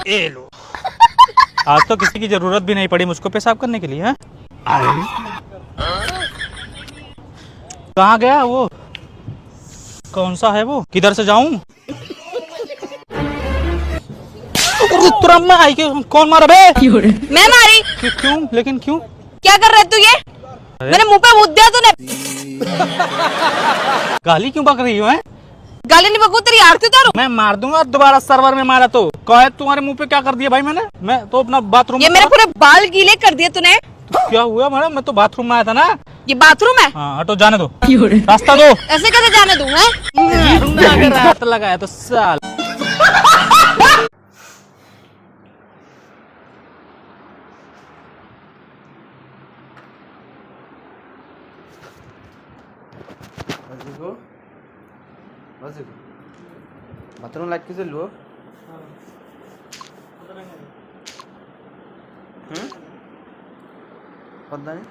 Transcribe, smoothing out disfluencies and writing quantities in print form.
ये लो। आज तो किसी की जरूरत भी नहीं पड़ी मुझको पेशाब करने के लिए। हैं कहाँ गया वो? कौन सा है वो? किधर से जाऊं? तुरंत में आई के कौन मारा बे? मैं मारी? क्यों? लेकिन क्यों? क्या कर रहे तू ये? मेरे मुंह पे मुद्द दिया तूने। गाली क्यों बक रही हो? हैं गाली नहीं बकू, तेरी आरती उतारूं? मैं मार दूंगा दोबारा सर्वर में मारा तो। कहे तुम्हारे मुंह पे क्या कर दिया भाई मैंने? मैं तो अपना बाथरूम ये मेरे पूरे बाल गीले कर दिए तूने। तो क्या हुआ मैडम? मैं तो बाथरूम में आया था ना। ये बाथरूम है? हाँ हटो, जाने दो, रास्ता दो। ऐसे कैसे जाने दूं? हैं? तुमने अगर हाथ लगाया तो साल। बाथरूम लाइट किसे लो? पता नहीं।